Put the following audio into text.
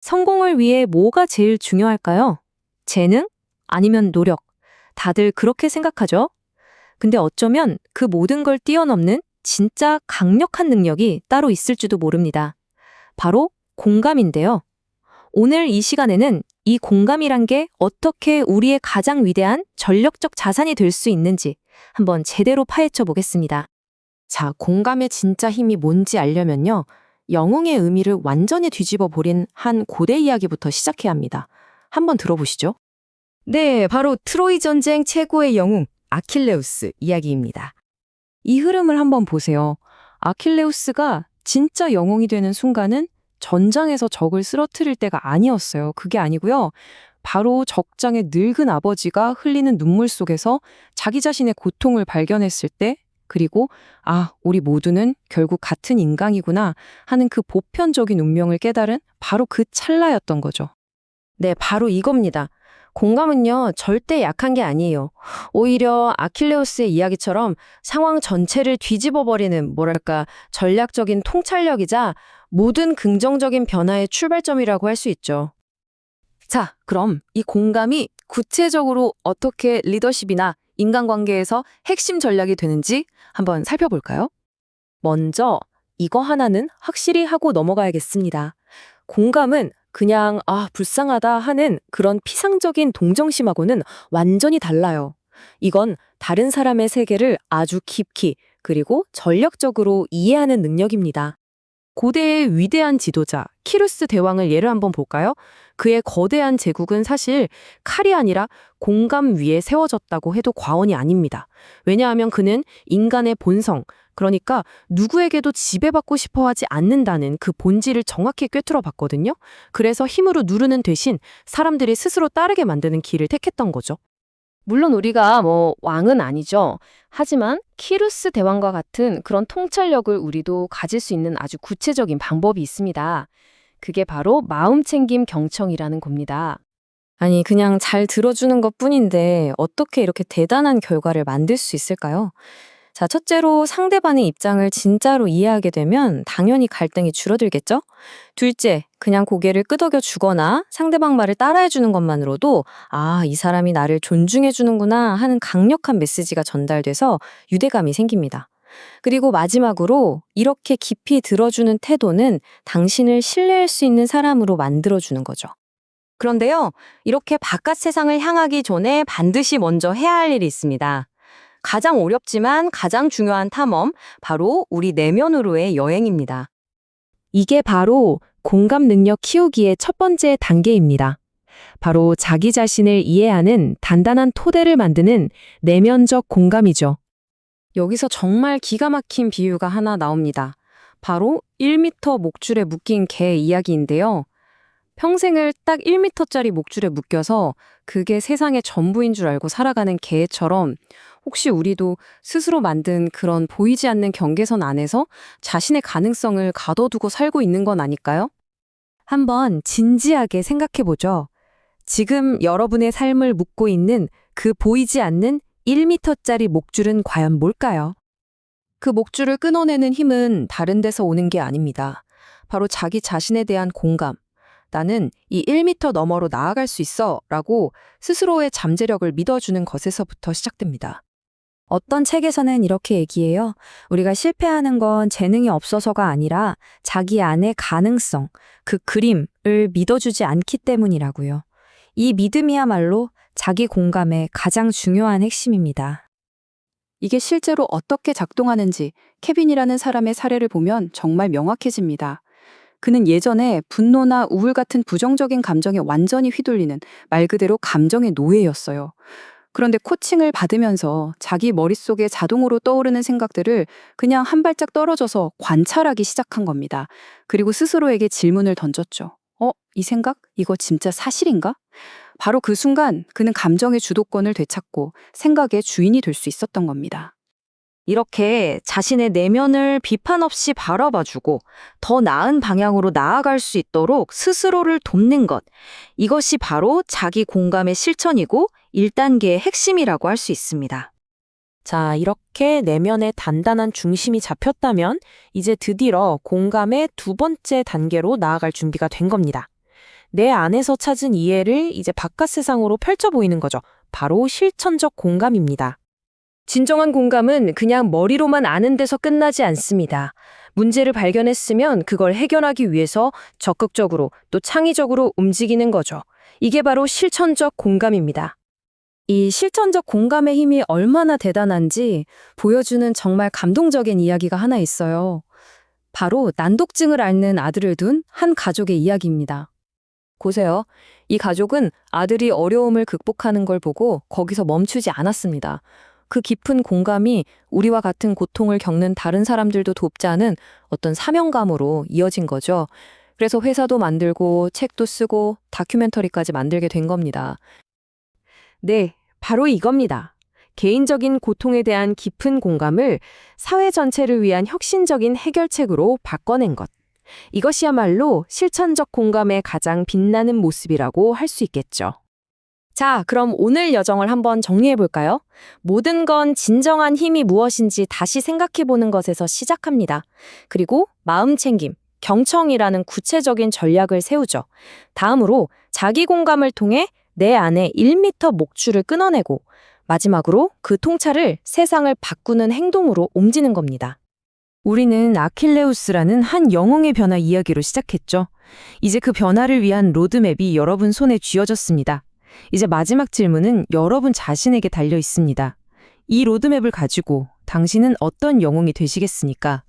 성공을 위해 뭐가 제일 중요할까요? 재능? 아니면 노력? 다들 그렇게 생각하죠? 근데 어쩌면 그 모든 걸 뛰어넘는 진짜 강력한 능력이 따로 있을지도 모릅니다. 바로 공감인데요. 오늘 이 시간에는 이 공감이란 게 어떻게 우리의 가장 위대한 전력적 자산이 될 수 있는지 한번 제대로 파헤쳐 보겠습니다. 자, 공감의 진짜 힘이 뭔지 알려면요. 영웅의 의미를 완전히 뒤집어 버린 한 고대 이야기부터 시작해야 합니다. 한번 들어보시죠. 네, 바로 트로이 전쟁 최고의 영웅 아킬레우스 이야기입니다. 이 흐름을 한번 보세요. 아킬레우스가 진짜 영웅이 되는 순간은 전장에서 적을 쓰러뜨릴 때가 아니었어요. 그게 아니고요. 바로 적장의 늙은 아버지가 흘리는 눈물 속에서 자기 자신의 고통을 발견했을 때, 그리고 우리 모두는 결국 같은 인간이구나 하는 그 보편적인 운명을 깨달은 바로 그 찰나였던 거죠. 네, 바로 이겁니다. 공감은요, 절대 약한 게 아니에요. 오히려 아킬레우스의 이야기처럼 상황 전체를 뒤집어 버리는, 전략적인 통찰력이자 모든 긍정적인 변화의 출발점이라고 할 수 있죠. 자, 그럼 이 공감이 구체적으로 어떻게 리더십이나 인간관계에서 핵심 전략이 되는지 한번 살펴볼까요? 먼저 이거 하나는 확실히 하고 넘어가야겠습니다. 공감은 그냥 불쌍하다 하는 그런 피상적인 동정심하고는 완전히 달라요. 이건 다른 사람의 세계를 아주 깊이 그리고 전략적으로 이해하는 능력입니다. 고대의 위대한 지도자 키루스 대왕을 예를 한번 볼까요? 그의 거대한 제국은 사실 칼이 아니라 공감 위에 세워졌다고 해도 과언이 아닙니다. 왜냐하면 그는 인간의 본성, 그러니까 누구에게도 지배받고 싶어 하지 않는다는 그 본질을 정확히 꿰뚫어 봤거든요. 그래서 힘으로 누르는 대신 사람들이 스스로 따르게 만드는 길을 택했던 거죠. 물론 우리가 왕은 아니죠. 하지만 키루스 대왕과 같은 그런 통찰력을 우리도 가질 수 있는 아주 구체적인 방법이 있습니다. 그게 바로 마음챙김 경청이라는 겁니다. 아니, 그냥 잘 들어주는 것뿐인데 어떻게 이렇게 대단한 결과를 만들 수 있을까요? 자, 첫째로 상대방의 입장을 진짜로 이해하게 되면 당연히 갈등이 줄어들겠죠? 둘째, 그냥 고개를 끄덕여 주거나 상대방 말을 따라해 주는 것만으로도 이 사람이 나를 존중해 주는구나 하는 강력한 메시지가 전달돼서 유대감이 생깁니다. 그리고 마지막으로 이렇게 깊이 들어주는 태도는 당신을 신뢰할 수 있는 사람으로 만들어주는 거죠. 그런데요, 이렇게 바깥 세상을 향하기 전에 반드시 먼저 해야 할 일이 있습니다. 가장 어렵지만 가장 중요한 탐험, 바로 우리 내면으로의 여행입니다. 이게 바로 공감 능력 키우기의 첫 번째 단계입니다. 바로 자기 자신을 이해하는 단단한 토대를 만드는 내면적 공감이죠. 여기서 정말 기가 막힌 비유가 하나 나옵니다. 바로 1m 목줄에 묶인 개 이야기인데요. 평생을 딱 1m짜리 목줄에 묶여서 그게 세상의 전부인 줄 알고 살아가는 개처럼 혹시 우리도 스스로 만든 그런 보이지 않는 경계선 안에서 자신의 가능성을 가둬두고 살고 있는 건 아닐까요? 한번 진지하게 생각해 보죠. 지금 여러분의 삶을 묶고 있는 그 보이지 않는 1m짜리 목줄은 과연 뭘까요? 그 목줄을 끊어내는 힘은 다른 데서 오는 게 아닙니다. 바로 자기 자신에 대한 공감. 나는 이 1m 너머로 나아갈 수 있어 라고 스스로의 잠재력을 믿어주는 것에서부터 시작됩니다. 어떤 책에서는 이렇게 얘기해요. 우리가 실패하는 건 재능이 없어서가 아니라 자기 안의 가능성, 그 그림을 믿어주지 않기 때문이라고요. 이 믿음이야말로 자기 공감의 가장 중요한 핵심입니다. 이게 실제로 어떻게 작동하는지 케빈이라는 사람의 사례를 보면 정말 명확해집니다. 그는 예전에 분노나 우울 같은 부정적인 감정에 완전히 휘둘리는 말 그대로 감정의 노예였어요. 그런데 코칭을 받으면서 자기 머릿속에 자동으로 떠오르는 생각들을 그냥 한 발짝 떨어져서 관찰하기 시작한 겁니다. 그리고 스스로에게 질문을 던졌죠. 이 생각? 이거 진짜 사실인가? 바로 그 순간 그는 감정의 주도권을 되찾고 생각의 주인이 될 수 있었던 겁니다. 이렇게 자신의 내면을 비판 없이 바라봐주고 더 나은 방향으로 나아갈 수 있도록 스스로를 돕는 것. 이것이 바로 자기 공감의 실천이고 1단계의 핵심이라고 할 수 있습니다. 자, 이렇게 내면의 단단한 중심이 잡혔다면 이제 드디어 공감의 두 번째 단계로 나아갈 준비가 된 겁니다. 내 안에서 찾은 이해를 이제 바깥 세상으로 펼쳐 보이는 거죠. 바로 실천적 공감입니다. 진정한 공감은 그냥 머리로만 아는 데서 끝나지 않습니다. 문제를 발견했으면 그걸 해결하기 위해서 적극적으로 또 창의적으로 움직이는 거죠. 이게 바로 실천적 공감입니다. 이 실천적 공감의 힘이 얼마나 대단한지 보여주는 정말 감동적인 이야기가 하나 있어요. 바로 난독증을 앓는 아들을 둔 한 가족의 이야기입니다. 보세요. 이 가족은 아들이 어려움을 극복하는 걸 보고 거기서 멈추지 않았습니다. 그 깊은 공감이 우리와 같은 고통을 겪는 다른 사람들도 돕자는 어떤 사명감으로 이어진 거죠. 그래서 회사도 만들고 책도 쓰고 다큐멘터리까지 만들게 된 겁니다. 네, 바로 이겁니다. 개인적인 고통에 대한 깊은 공감을 사회 전체를 위한 혁신적인 해결책으로 바꿔낸 것. 이것이야말로 실천적 공감의 가장 빛나는 모습이라고 할 수 있겠죠. 자, 그럼 오늘 여정을 한번 정리해 볼까요? 모든 건 진정한 힘이 무엇인지 다시 생각해 보는 것에서 시작합니다. 그리고 마음 챙김, 경청이라는 구체적인 전략을 세우죠. 다음으로 자기 공감을 통해 내 안에 1m 목줄을 끊어내고 마지막으로 그 통찰을 세상을 바꾸는 행동으로 옮기는 겁니다. 우리는 아킬레우스라는 한 영웅의 변화 이야기로 시작했죠. 이제 그 변화를 위한 로드맵이 여러분 손에 쥐어졌습니다. 이제 마지막 질문은 여러분 자신에게 달려 있습니다. 이 로드맵을 가지고 당신은 어떤 영웅이 되시겠습니까?